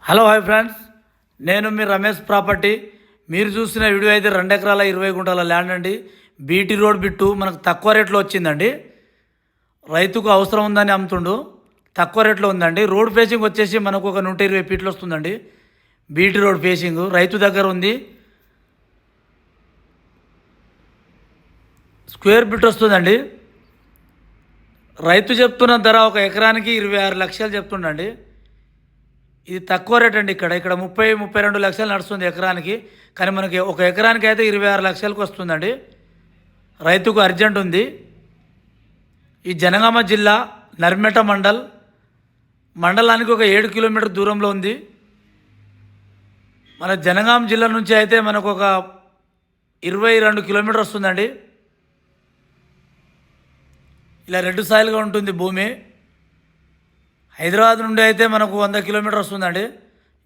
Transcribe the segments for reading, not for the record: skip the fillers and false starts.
Hello hi friends, నేను మీ Ramesh property. మీరు చూసిన వీడియో అయితే 2 ఎకరాల 20 గుంటల ల్యాండ్ అండి. బీటీ రోడ్ బిట్టు మనకు తక్కువ రేట్లో వచ్చిందండి. రైతుకు అవసరం ఉందని అమ్ముతుండు, తక్కువ రేట్లో ఉందండి. రోడ్ ఫేసింగ్ వచ్చేసి మనకు ఒక 120 ఫీట్లు వస్తుందండి. బీటీ రోడ్ ఫేసింగ్ రైతు దగ్గర ఉంది. స్క్వేర్ ఫీట్ వస్తుందండి. రైతు చెప్తున్న ధర ఒక ఎకరానికి 26 లక్షలు చెప్తుండండి. ఇది తక్కువ రేట్ అండి. ఇక్కడ 30-32 లక్షలు నడుస్తుంది ఎకరానికి. కానీ మనకి ఒక ఎకరానికి అయితే 26 లక్షలకు వస్తుందండి. రైతుకు అర్జెంట్ ఉంది. ఈ జనగామ జిల్లా నర్మెట మండలానికి ఒక 7 కిలోమీటర్ దూరంలో ఉంది. మన జనగామ జిల్లా నుంచి అయితే మనకు ఒక 22 కిలోమీటర్ వస్తుందండి. ఇలా రెడ్ సాయిల్గా ఉంటుంది భూమి. హైదరాబాద్ నుండి అయితే మనకు 100 కిలోమీటర్ వస్తుందండి.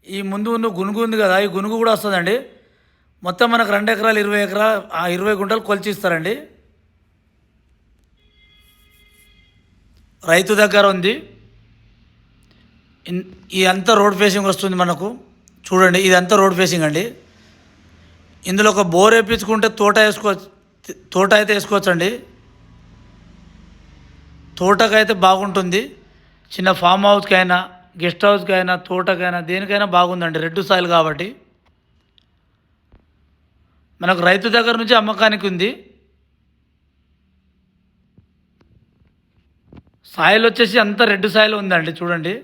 ఈ ముందు ఉన్న గునుగు ఉంది కదా, ఈ గునుగు కూడా వస్తుందండి. మొత్తం మనకు 2 ఎకరాలు 20 గుంటలు కొలిచిస్తారండి. రైతు దగ్గర ఉంది. ఈ అంతా రోడ్ ఫేసింగ్ వస్తుంది మనకు. చూడండి, ఇదంతా రోడ్ ఫేసింగ్ అండి. ఇందులో ఒక బోర్ వేయించుకుంటే తోట అయితే వేసుకోవచ్చండి. తోటకైతే బాగుంటుంది. చిన్న ఫామ్ హౌస్కైనా, గెస్ట్ హౌస్కైనా, తోటకైనా, దేనికైనా బాగుందండి. రెడ్ సాయిల్ కాబట్టి మనకు రైతు దగ్గర నుంచి అమ్మకానికి ఉంది. సాయిల్ వచ్చేసి అంతా రెడ్ సాయిల్ ఉందండి. చూడండి.